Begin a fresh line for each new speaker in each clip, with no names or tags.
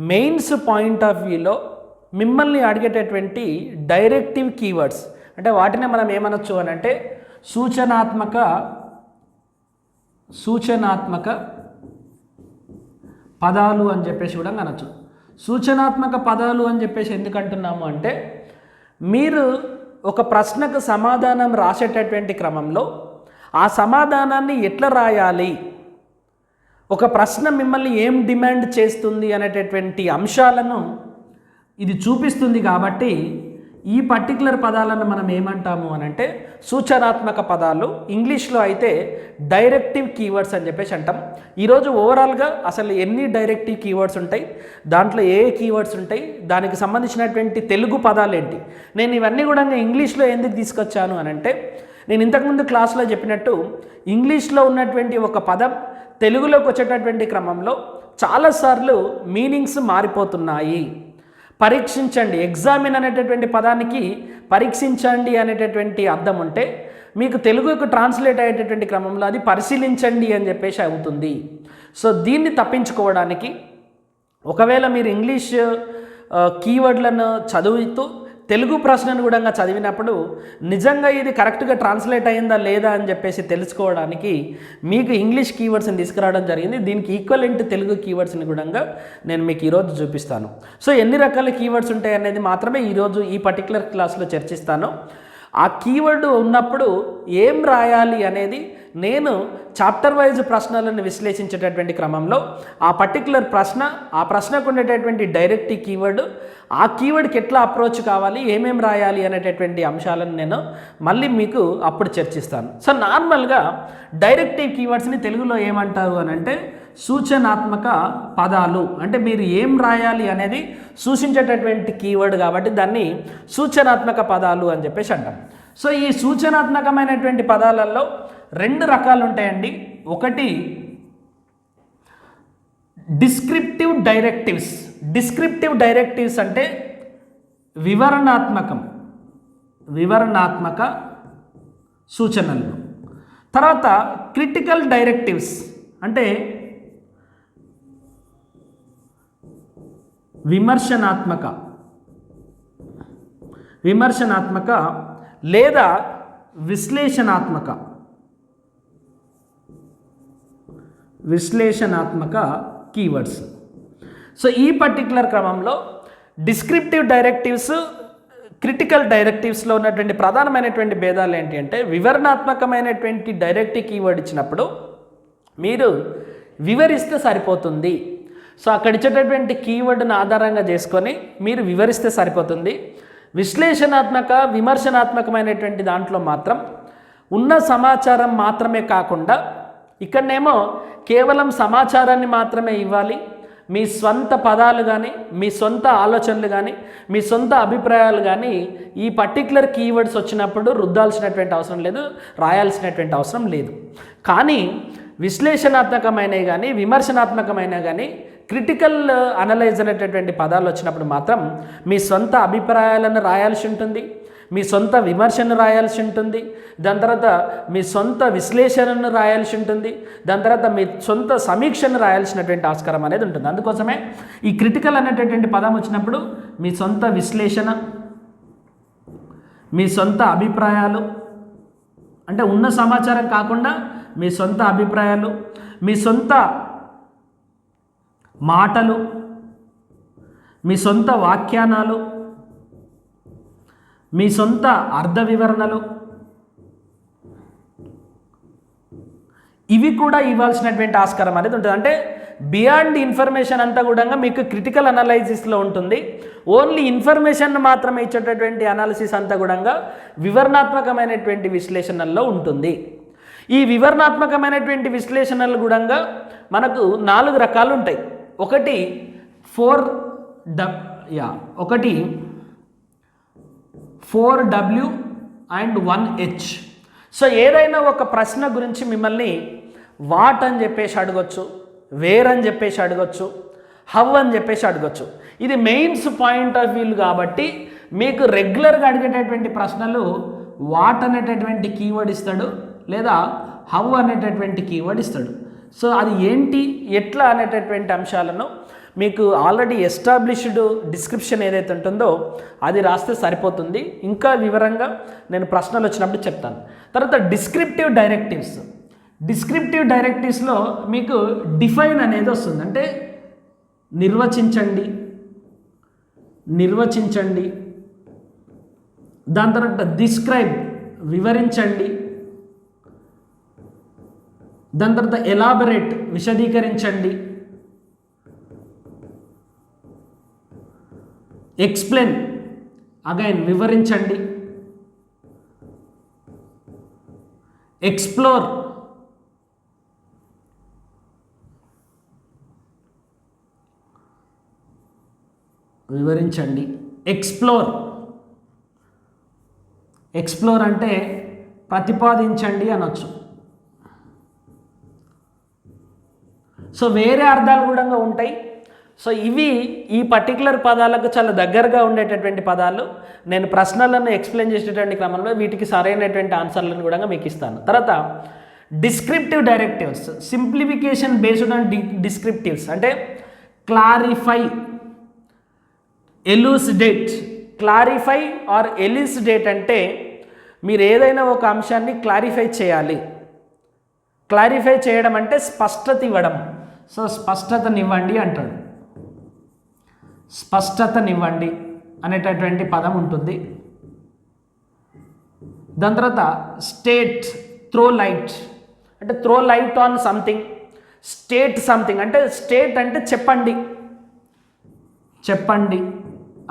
Mains point of వ్యూలో మిమ్మల్ని అడిగేటటువంటి directive keywords అంటే వాటిని మనం ఏమనొచ్చు అని అంటే సూచనాత్మక పదాలు అని చెప్పేసి కూడా అనొచ్చు. సూచనాత్మక పదాలు అని చెప్పేసి ఎందుకు అంటున్నాము అంటే మీరు ఒక ప్రశ్నకు సమాధానం రాసేటటువంటి క్రమంలో ఆ సమాధానాన్ని ఎట్లా రాయాలి, ఒక ప్రశ్న మిమ్మల్ని ఏం డిమాండ్ చేస్తుంది అనేటటువంటి అంశాలను ఇది చూపిస్తుంది. కాబట్టి ఈ పర్టికులర్ పదాలను మనం ఏమంటాము అని అంటే సూచనాత్మక పదాలు, ఇంగ్లీష్లో అయితే డైరెక్టివ్ కీవర్డ్స్ అని చెప్పేసి అంటాం. ఈరోజు ఓవరాల్గా అసలు ఎన్ని డైరెక్టివ్ కీవర్డ్స్ ఉంటాయి, దాంట్లో ఏ కీవర్డ్స్ ఉంటాయి, దానికి సంబంధించినటువంటి తెలుగు పదాలు ఏంటి, నేను ఇవన్నీ కూడా ఇంగ్లీష్లో ఎందుకు తీసుకొచ్చాను అని అంటే నేను ఇంతకుముందు క్లాస్లో చెప్పినట్టు ఇంగ్లీష్లో ఉన్నటువంటి ఒక పదం తెలుగులోకి వచ్చేటటువంటి క్రమంలో చాలాసార్లు మీనింగ్స్ మారిపోతున్నాయి. పరీక్షించండి, ఎగ్జామిన్ అనేటటువంటి పదానికి పరీక్షించండి అనేటటువంటి అర్థం ఉంటే మీకు తెలుగుకు ట్రాన్స్లేట్ అయ్యేటటువంటి క్రమంలో అది పరిశీలించండి అని చెప్పేసి అవుతుంది. సో దీన్ని తప్పించుకోవడానికి ఒకవేళ మీరు ఇంగ్లీష్ కీవర్డ్లను చదువుతూ తెలుగు ప్రశ్నను కూడా చదివినప్పుడు నిజంగా ఇది కరెక్ట్గా ట్రాన్స్లేట్ అయిందా లేదా అని చెప్పేసి తెలుసుకోవడానికి మీకు ఇంగ్లీష్ కీవర్డ్స్ని తీసుకురావడం జరిగింది. దీనికి ఈక్వలెంట్ తెలుగు కీవర్డ్స్ని కూడా నేను మీకు ఈరోజు చూపిస్తాను. సో ఎన్ని రకాల కీవర్డ్స్ ఉంటాయి అనేది మాత్రమే ఈరోజు ఈ పర్టికులర్ క్లాస్లో చర్చిస్తాను. ఆ కీవర్డ్ ఉన్నప్పుడు ఏం రాయాలి అనేది నేను చాప్టర్ వైజ్ ప్రశ్నలను విశ్లేషించేటటువంటి క్రమంలో ఆ పర్టికులర్ ప్రశ్న, ఆ ప్రశ్నకు ఉండేటటువంటి డైరెక్ట్ కీవర్డ్, ఆ కీవర్డ్కి ఎట్లా అప్రోచ్ కావాలి, ఏమేం రాయాలి అనేటటువంటి అంశాలను నేను మళ్ళీ మీకు అప్పుడు చర్చిస్తాను. సో నార్మల్గా డైరెక్టివ్ కీవర్డ్స్ని తెలుగులో ఏమంటారు అని అంటే సూచనాత్మక పదాలు. అంటే మీరు ఏం రాయాలి అనేది సూచించేటటువంటి కీవర్డ్ కాబట్టి దాన్ని సూచనాత్మక పదాలు అని చెప్పేసి అంటాం. సో ఈ సూచనాత్మకమైనటువంటి పదాలలో రెండు రకాలు ఉంటాయండి. ఒకటి డిస్క్రిప్టివ్ డైరెక్టివ్స్. డిస్క్రిప్టివ్ డైరెక్టివ్స్ అంటే వివరణాత్మక సూచనలు. తర్వాత క్రిటికల్ డైరెక్టివ్స్ అంటే విమర్శనాత్మక లేదా విశ్లేషణాత్మక కీవర్డ్స్. సో ఈ పర్టికులర్ క్రమంలో డిస్క్రిప్టివ్ డైరెక్టివ్స్, క్రిటికల్ డైరెక్టివ్స్లో ఉన్నటువంటి ప్రధానమైనటువంటి భేదాలు ఏంటి అంటే వివరణాత్మకమైనటువంటి డైరెక్టివ్ కీవర్డ్ ఇచ్చినప్పుడు మీరు వివరిస్తే సరిపోతుంది. సో అక్కడ ఇచ్చేటటువంటి కీవర్డ్ని ఆధారంగా చేసుకొని మీరు వివరిస్తే సరిపోతుంది. విమర్శనాత్మకమైనటువంటి దాంట్లో మాత్రం ఉన్న సమాచారం మాత్రమే కాకుండా ఇక్కడనేమో కేవలం సమాచారాన్ని మాత్రమే ఇవ్వాలి. మీ సొంత పదాలు కానీ, మీ సొంత ఆలోచనలు కానీ, మీ సొంత అభిప్రాయాలు కానీ ఈ పర్టికులర్ కీవర్డ్స్ వచ్చినప్పుడు రుద్దాల్సినటువంటి అవసరం లేదు, రాయాల్సినటువంటి అవసరం లేదు. కానీ విశ్లేషణాత్మకమైనవి కానీ, విమర్శనాత్మకమైన కానీ, క్రిటికల్ అనలైజ్ అనేటటువంటి పదాలు వచ్చినప్పుడు మాత్రం మీ సొంత అభిప్రాయాలను రాయాల్సి ఉంటుంది, మీ సొంత విమర్శను రాయాల్సి ఉంటుంది, దాని తర్వాత మీ సొంత విశ్లేషణను రాయాల్సి ఉంటుంది, దాని తర్వాత మీ సొంత సమీక్షను రాయాల్సినటువంటి ఆస్కారం అనేది ఉంటుంది. అందుకోసమే ఈ క్రిటికల్ అనేటటువంటి పదం వచ్చినప్పుడు మీ సొంత విశ్లేషణ, మీ సొంత అభిప్రాయాలు అంటే ఉన్న సమాచారం కాకుండా మీ సొంత అభిప్రాయాలు, మీ సొంత మాటలు, మీ సొంత వాఖ్యానాలు, మీ సొంత అర్థ వివరణలు ఇవి కూడా ఇవ్వాల్సినటువంటి ఆస్కారం అనేది ఉంటుంది. అంటే బియాండ్ ఇన్ఫర్మేషన్ అంతా కూడా మీకు క్రిటికల్ అనాలైసిస్లో ఉంటుంది. ఓన్లీ ఇన్ఫర్మేషన్ మాత్రమే ఇచ్చేటటువంటి అనాలిసిస్ అంతా కూడా వివరణాత్మకమైనటువంటి విశ్లేషణల్లో ఉంటుంది. ఈ వివరణాత్మకమైనటువంటి విశ్లేషణలు కూడా మనకు 4 రకాలు ఉంటాయి. ఒకటి 4W అండ్ 1H. సో ఏదైనా ఒక ప్రశ్న గురించి మిమ్మల్ని వాట్ అని చెప్పేసి అడగొచ్చు, వేర్ అని చెప్పేసి అడగొచ్చు, హౌ అని చెప్పేసి అడగొచ్చు. ఇది మెయిన్స్ పాయింట్ ఆఫ్ వ్యూ కాబట్టి మీకు రెగ్యులర్గా అడిగేటటువంటి ప్రశ్నలు వాట్ అనేటటువంటి కీవర్డ్ ఇస్తాడు లేదా హౌ అనేటటువంటి కీవర్డ్ ఇస్తాడు. సో అది ఏంటి, ఎట్లా అనేటటువంటి అంశాలను మీకు ఆల్రెడీ ఎస్టాబ్లిష్డ్ డిస్క్రిప్షన్ ఏదైతే ఉంటుందో అది రాస్తే సరిపోతుంది. ఇంకా వివరంగా నేను ప్రశ్నలు వచ్చినప్పుడు చెప్తాను. తర్వాత డిస్క్రిప్టివ్ డైరెక్టివ్స్లో మీకు డిఫైన్ అనేది వస్తుంది. అంటే నిర్వచించండి, దాని తర్వాత డిస్క్రైబ్ వివరించండి, దాని తర్వాత ఎలాబరేట్ విశదీకరించండి, ఎక్స్ప్లెయిన్ అగైన్ వివరించండి, ఎక్స్ప్లోర్ వివరించండి, ఎక్స్ప్లోర్ అంటే ప్రతిపాదించండి అనొచ్చు. సో వేరే అర్థాలు కూడా ఉంటాయి. సో ఇవి ఈ పర్టికులర్ పదాలకు చాలా దగ్గరగా ఉండేటటువంటి పదాలు. నేను ప్రశ్నలను ఎక్స్ప్లెయిన్ చేసేటువంటి క్రమంలో వీటికి సరైనటువంటి ఆన్సర్లను కూడా మీకు ఇస్తాను. తర్వాత descriptive directives, simplification based on descriptives అంటే clarify, elucidate. Clarify or elucidate అంటే మీరు ఏదైనా ఒక అంశాన్ని క్లారిఫై చేయాలి. క్లారిఫై చేయడం అంటే స్పష్టత ఇవ్వడం. సో స్పష్టతనివ్వండి అంటాడు. స్పష్టతనివ్వండి అనేటటువంటి పదం ఉంటుంది. దాని తర్వాత స్టేట్, త్రో లైట్ అంటే throw light on something, state something అంటే స్టేట్ అంటే చెప్పండి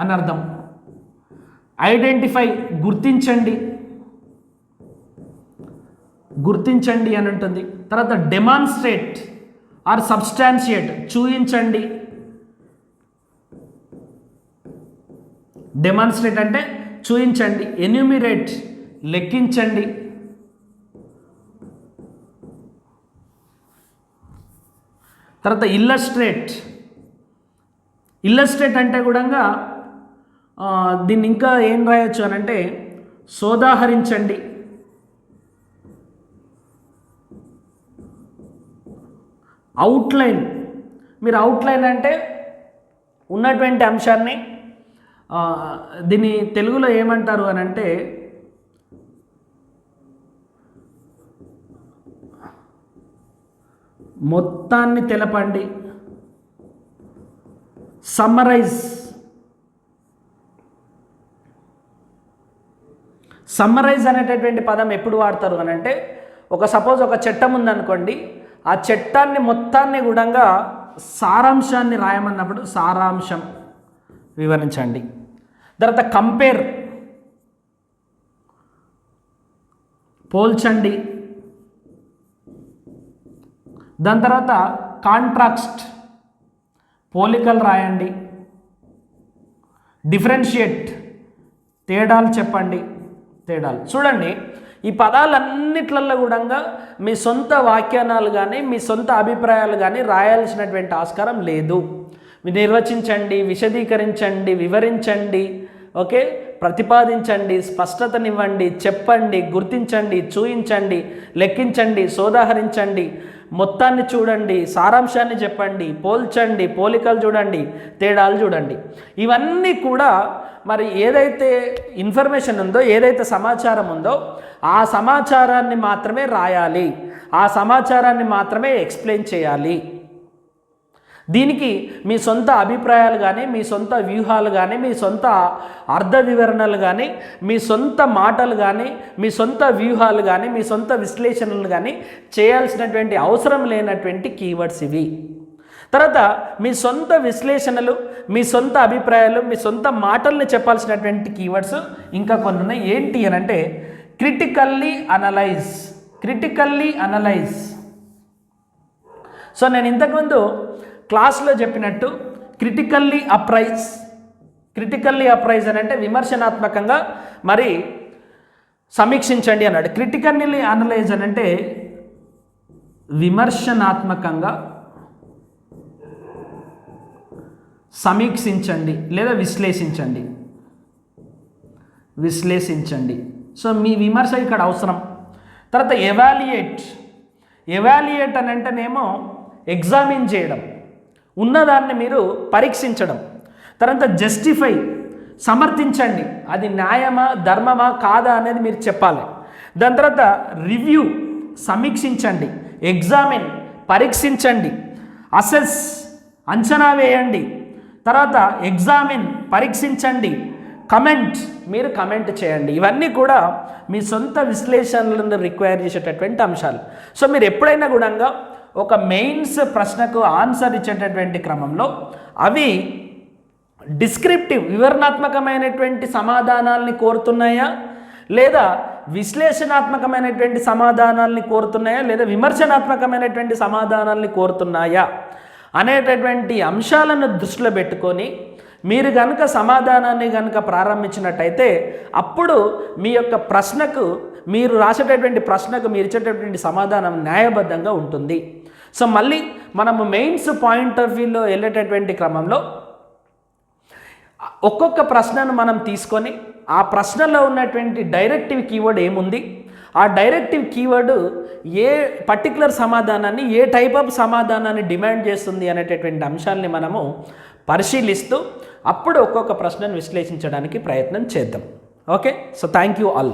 అని అర్థం. ఐడెంటిఫై గుర్తించండి అని ఉంటుంది. తర్వాత డెమాన్స్ట్రేట్ ఆర్ సబ్స్టాన్షియేట్ చూయించండి. డెమాన్స్ట్రేట్ అంటే చూయించండి. ఎన్యూమిరేట్ లెక్కించండి. తర్వాత ఇల్లస్ట్రేట్ అంటే కూడా దీన్ని ఇంకా ఏం రాయొచ్చు అని అంటే సోదాహరించండి. అవుట్లైన్, మీరు అవుట్లైన్ అంటే ఉన్నటువంటి అంశాన్ని దీన్ని తెలుగులో ఏమంటారు అని అంటే మొత్తాన్ని తెలపండి. సమ్మరైజ్ అనేటటువంటి పదం ఎప్పుడు వాడతారు అని అంటే సపోజ్ ఒక చట్టం ఉందనుకోండి, ఆ చట్టాన్ని మొత్తాన్ని కూడా సారాంశాన్ని రాయమన్నప్పుడు సారాంశం వివరించండి. తర్వాత కంపేర్ పోల్చండి. దాని తర్వాత కాంట్రాస్ట్ పోలికలు రాయండి. డిఫరెన్షియేట్ తేడాలు చెప్పండి. చూడండి, ఈ పదాలన్నిట్లలో కూడా మీ సొంత వ్యాఖ్యానాలు కానీ మీ సొంత అభిప్రాయాలు కానీ రాయాల్సినటువంటి ఆస్కారం లేదు. నిర్వచించండి, విశదీకరించండి, వివరించండి, ఓకే, ప్రతిపాదించండి, స్పష్టతనివ్వండి, చెప్పండి, గుర్తించండి, చూయించండి, లెక్కించండి, సోదాహరించండి, మొత్తాన్ని చూడండి, సారాంశాన్ని చెప్పండి, పోల్చండి, పోలికలు చూడండి, తేడాలు చూడండి. ఇవన్నీ కూడా మరి ఏదైతే ఇన్ఫర్మేషన్ ఉందో, ఏదైతే సమాచారం ఉందో ఆ సమాచారాన్ని మాత్రమే రాయాలి, ఆ సమాచారాన్ని మాత్రమే ఎక్స్ప్లెయిన్ చేయాలి. దీనికి మీ సొంత అభిప్రాయాలు కానీ మీ సొంత వ్యూహాలు కానీ మీ సొంత అర్థ వివరణలు కానీ మీ సొంత మాటలు కానీ మీ సొంత వ్యూహాలు కానీ మీ సొంత విశ్లేషణలు కానీ చేయాల్సినటువంటి అవసరం లేనటువంటి కీవర్డ్స్ ఇవి. తర్వాత మీ సొంత విశ్లేషణలు, మీ సొంత అభిప్రాయాలు, మీ సొంత మాటల్ని చెప్పాల్సినటువంటి కీవర్డ్స్ ఇంకా కొన్ని ఉన్నాయి. ఏంటి అని అంటే క్రిటికల్లీ అనలైజ్. సో నేను ఇంతకుముందు క్లాస్లో చెప్పినట్టు క్రిటికల్లీ అప్రైజ్ అని అంటే విమర్శనాత్మకంగా మరి సమీక్షించండి అన్నాడు. క్రిటికల్లీ అనలైజ్ అని అంటే విమర్శనాత్మకంగా సమీక్షించండి లేదా విశ్లేషించండి. సో మీ విమర్శ ఇక్కడ అవసరం. తర్వాత ఎవాల్యుయేట్ అని అంటేనేమో ఎగ్జామిన్ చేయడం, ఉన్నదాన్ని మీరు పరీక్షించడం. తర్వాత జస్టిఫై, సమర్థించండి, అది న్యాయమా ధర్మమా కాదా అనేది మీరు చెప్పాలి. దాని తర్వాత రివ్యూ, సమీక్షించండి. ఎగ్జామిన్, పరీక్షించండి. అసెస్, అంచనా వేయండి. తర్వాత ఎగ్జామిన్, పరీక్షించండి. కమెంట్, మీరు కమెంట్ చేయండి. ఇవన్నీ కూడా మీ సొంత విశ్లేషణలను రిక్వైర్ చేసేటటువంటి అంశాలు. సో మీరు ఎప్పుడైనా కూడా ఒక మెయిన్స్ ప్రశ్నకు ఆన్సర్ ఇచ్చేటటువంటి క్రమంలో అవి డిస్క్రిప్టివ్, వివరణాత్మకమైనటువంటి సమాధానాల్ని కోరుతున్నాయా, లేదా విశ్లేషణాత్మకమైనటువంటి సమాధానాల్ని కోరుతున్నాయా, లేదా విమర్శనాత్మకమైనటువంటి సమాధానాల్ని కోరుతున్నాయా అనేటటువంటి అంశాలను దృష్టిలో పెట్టుకొని మీరు కనుక సమాధానాన్ని కనుక ప్రారంభించినట్టయితే అప్పుడు మీ యొక్క ప్రశ్నకు, మీరు రాసేటటువంటి ప్రశ్నకు మీరు ఇచ్చేటటువంటి సమాధానం న్యాయబద్ధంగా ఉంటుంది. సో మళ్ళీ మనము మెయిన్స్ పాయింట్ ఆఫ్ వ్యూలో వెళ్ళేటటువంటి క్రమంలో ఒక్కొక్క ప్రశ్నను మనం తీసుకొని ఆ ప్రశ్నలో ఉన్నటువంటి డైరెక్టివ్ కీవర్డ్ ఏముంది, ఆ డైరెక్టివ్ కీవర్డ్ ఏ పర్టికులర్ సమాధానాన్ని, ఏ టైప్ ఆఫ్ సమాధానాన్ని డిమాండ్ చేస్తుంది అనేటటువంటి అంశాలని మనము పరిశీలిస్తూ అప్పుడు ఒక్కొక్క ప్రశ్నను విశ్లేషించడానికి ప్రయత్నం చేద్దాం. Okay, so thank you all.